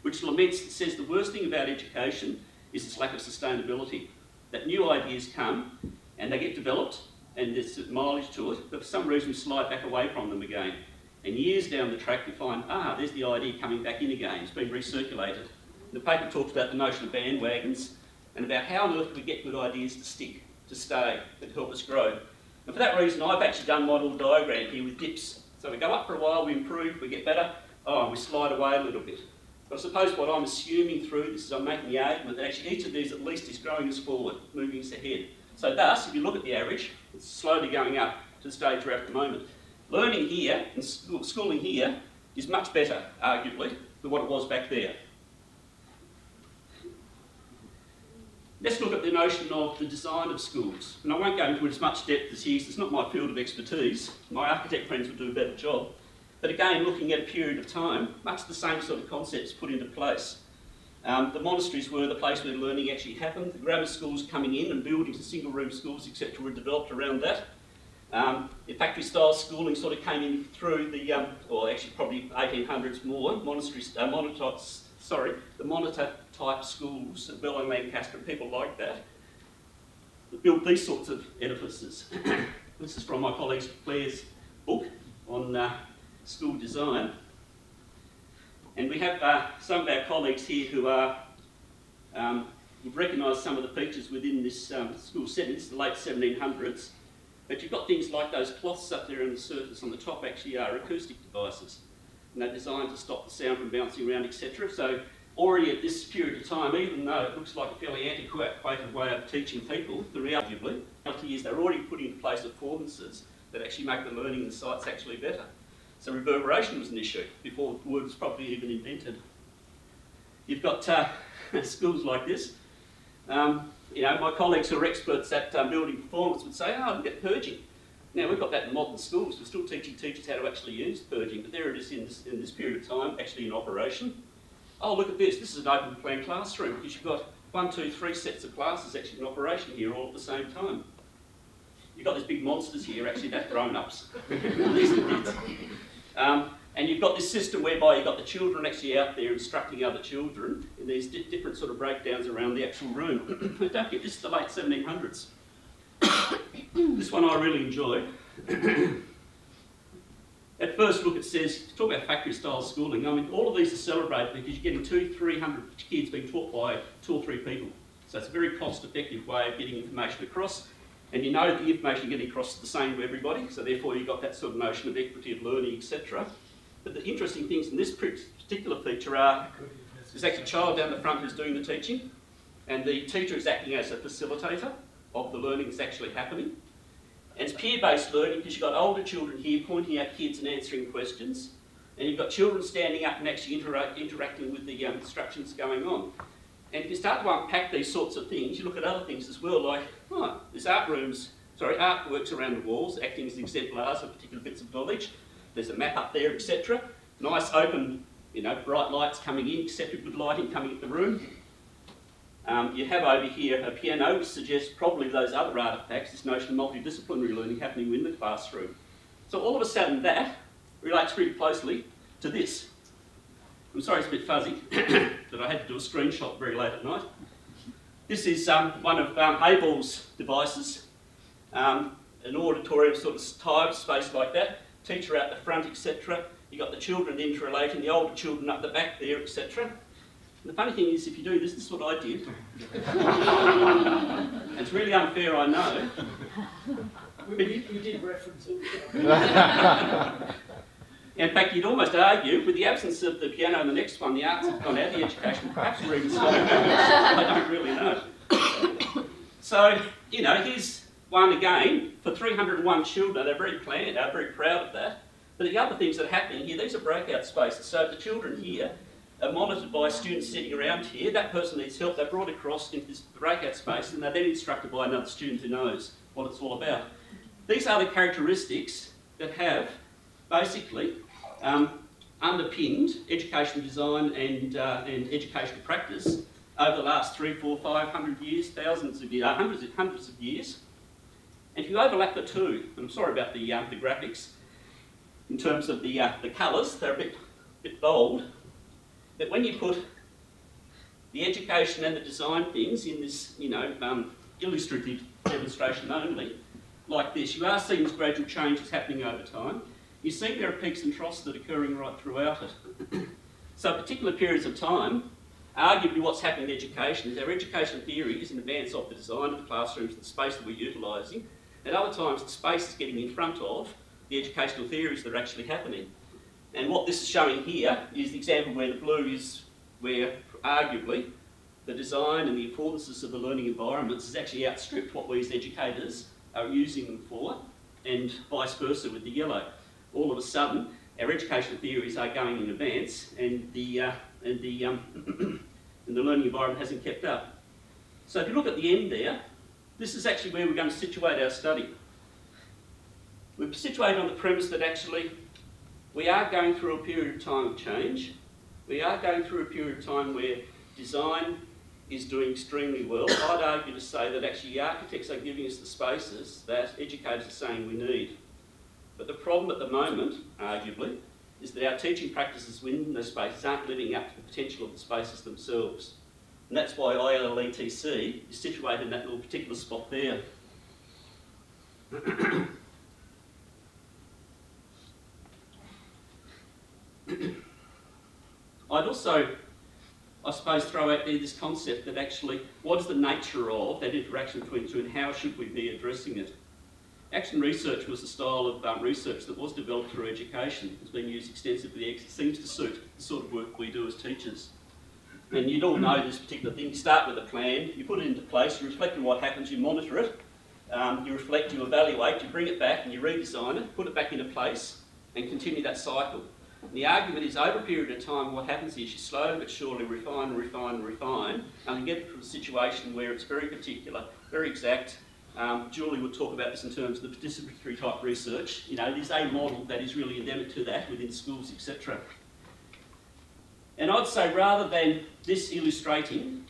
[SPEAKER 6] which laments, it says the worst thing about education is its lack of sustainability. That new ideas come and they get developed and there's mileage to it, but for some reason we slide back away from them again. And years down the track you find, there's the idea coming back in again, it's been recirculated. The paper talks about the notion of bandwagons and about how on earth we get good ideas to stick, to stay, that help us grow. And for that reason, I've actually done my little diagram here with dips. So we go up for a while, we improve, we get better, we slide away a little bit. But I suppose what I'm assuming through this is I'm making the argument that actually each of these at least is growing us forward, moving us ahead. So thus, if you look at the average, it's slowly going up to the stage we're at the moment. Learning here, and schooling here, is much better, arguably, than what it was back there. Let's look at the notion of the design of schools. And I won't go into as much depth as here, because it's not my field of expertise. My architect friends would do a better job. But again, looking at a period of time, much the same sort of concepts put into place. The monasteries were the place where learning actually happened. The grammar schools coming in and buildings and single-room schools, etc., were developed around that. The factory-style schooling sort of came in through the, or actually probably 1800s more, the monitor-type schools at Bell and Lancaster, and people like that built these sorts of edifices. This is from my colleague Claire's book on school design. And we have some of our colleagues here who are, you've recognised some of the features within this school setting. It's the late 1700s. But you've got things like those cloths up there on the surface on the top actually are acoustic devices. And they're designed to stop the sound from bouncing around, etc. So already at this period of time, even though it looks like a fairly antiquated way of teaching people, the reality is they're already putting into place affordances that actually make the learning in the sites actually better. So reverberation was an issue before the word was probably even invented. You've got schools like this. You know, my colleagues who are experts at building performance would say, look at purging. Now, we've got that in modern schools. We're still teaching teachers how to actually use purging, but there it is in this period of time, actually in operation. Oh, look at this. This is an open plan classroom because you've got 1, 2, 3 sets of classes actually in operation here all at the same time. You've got these big monsters here, actually, that's grown-ups. These are kids. And you've got this system whereby you've got the children actually out there instructing other children in these different sort of breakdowns around the actual room. Don't forget, this is the late 1700s. This one I really enjoy. At first look it says, talk about factory style schooling. I mean, all of these are celebrated because you're getting 200-300 kids being taught by 2 or 3 people. So it's a very cost effective way of getting information across. And you know that the information you're getting across is the same to everybody, so therefore you've got that sort of notion of equity of learning, etc. But the interesting things in this particular feature are, there's actually a child down the front who's doing the teaching, and the teacher is acting as a facilitator of the learning that's actually happening. And it's peer-based learning because you've got older children here pointing out kids and answering questions, and you've got children standing up and actually interacting with the instructions going on. And if you start to unpack these sorts of things, you look at other things as well, like, there's artworks around the walls acting as exemplars of particular bits of knowledge. There's a map up there, etc. Nice open, bright lights coming in, etc. Good lighting coming into the room. You have over here a piano, which suggests probably those other artefacts, this notion of multidisciplinary learning happening in the classroom. So all of a sudden that relates really closely to this. I'm sorry it's a bit fuzzy, but I had to do a screenshot very late at night. This is one of Hayball's devices, an auditorium sort of type space like that, teacher out the front, etc. You've got the children interrelating, the older children up the back there, etc. And the funny thing is, if you do this, this is what I did. It's really unfair, I know.
[SPEAKER 5] We did reference it.
[SPEAKER 6] In fact, you'd almost argue, with the absence of the piano and the next one, the arts have gone out of the education, perhaps we're even slower. I don't really know. So, you know, here's one again for 301 children. They're very planned, they're very proud of that. But the other things that are happening here, these are breakout spaces. So the children here are monitored by students sitting around here. That person needs help, they're brought across into this breakout space and they're then instructed by another student who knows what it's all about. These are the characteristics that have basically underpinned educational design and educational practice over the last 300, 400, 500 years, thousands of years, hundreds of years. And if you overlap the two, and I'm sorry about the graphics, in terms of the colours, they're a bit bold, but when you put the education and the design things in this, you know, illustrative demonstration only, like this, you are seeing this gradual changes happening over time. You see there are peaks and troughs that are occurring right throughout it. So at particular periods of time, arguably what's happening in education is our education theory is in advance of the design of the classrooms and the space that we're utilising. At other times, the space is getting in front of the educational theories that are actually happening. And what this is showing here is the example where the blue is where arguably the design and the affordances of the learning environments has actually outstripped what we as educators are using them for, and vice versa with the yellow. All of a sudden, our educational theories are going in advance, and the learning environment hasn't kept up. So if you look at the end there, this is actually where we're going to situate our study. We're situated on the premise that actually we are going through a period of time of change. We are going through a period of time where design is doing extremely well. I'd argue to say that actually architects are giving us the spaces that educators are saying we need. But the problem at the moment, arguably, is that our teaching practices within those spaces aren't living up to the potential of the spaces themselves. And that's why ILETC is situated in that little particular spot there. I'd also, I suppose, throw out there this concept that actually, what is the nature of that interaction between the two and how should we be addressing it? Action research was a style of research that was developed through education. It's been used extensively. It seems to suit the sort of work we do as teachers. And you'd all know this particular thing. You start with a plan, you put it into place, you reflect on what happens, you monitor it, you reflect, you evaluate, you bring it back and you redesign it, put it back into place and continue that cycle. And the argument is over a period of time what happens is you slowly but surely refine and you get to a situation where it's very particular, very exact. Julie would talk about this in terms of the participatory type research. You know, there's a model that is really endemic to that within schools, etc. And I'd say rather than this illustrating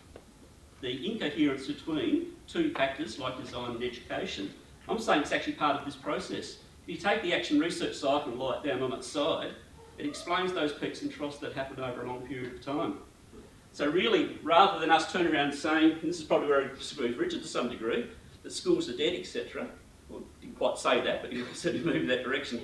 [SPEAKER 6] the incoherence between two factors like design and education, I'm saying it's actually part of this process. If you take the action research cycle and lie it down on its side, it explains those peaks and troughs that happen over a long period of time. So really, rather than us turning around and saying, and this is probably where I disagree with Richard to some degree, that schools are dead, etc. Well, didn't quite say that, but you can certainly move in that direction.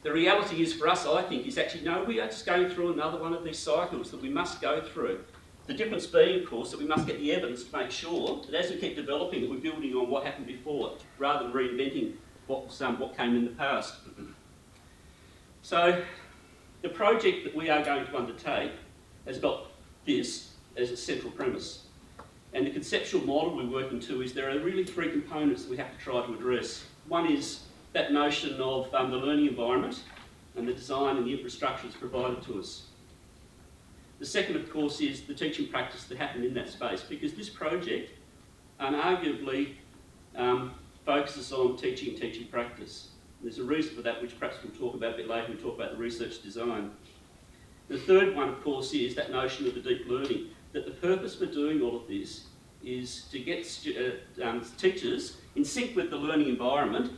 [SPEAKER 6] The reality is for us, I think, is actually, no, we are just going through another one of these cycles that we must go through. The difference being, of course, that we must get the evidence to make sure that as we keep developing it, we're building on what happened before, rather than reinventing what came in the past. So, the project that we are going to undertake has got this as its central premise. And the conceptual model we're working to is there are really three components that we have to try to address. One is that notion of the learning environment and the design and the infrastructure that's provided to us. The second, of course, is the teaching practice that happened in that space, because this project unarguably focuses on teaching and teaching practice. There's a reason for that, which perhaps we'll talk about a bit later when we talk about the research design. The third one, of course, is that notion of the deep learning, that the purpose for doing all of this is to get teachers in sync with the learning environment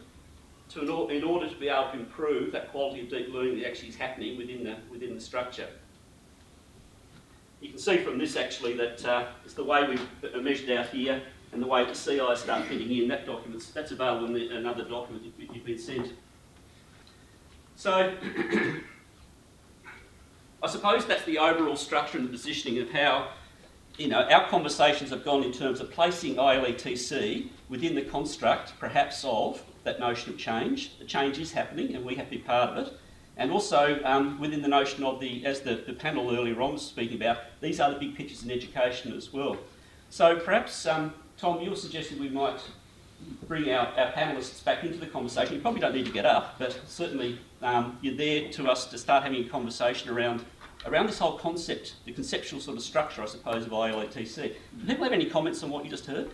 [SPEAKER 6] in order to be able to improve that quality of deep learning that actually is happening within the structure. You can see from this actually that it's the way we've measured out here and the way the CIs start fitting in. That's available in another document you've been sent. So I suppose that's the overall structure and the positioning of how our conversations have gone in terms of placing ILETC within the construct, perhaps, of that notion of change. The change is happening and we have to be part of it. And also within the notion of as the panel earlier on was speaking about, these are the big pictures in education as well. So perhaps, Tom, you were suggesting we might bring our panellists back into the conversation. You probably don't need to get up, but certainly you're there to us to start having a conversation around this whole concept, the conceptual sort of structure, I suppose, of ILETC. Do people have any comments on what you just heard?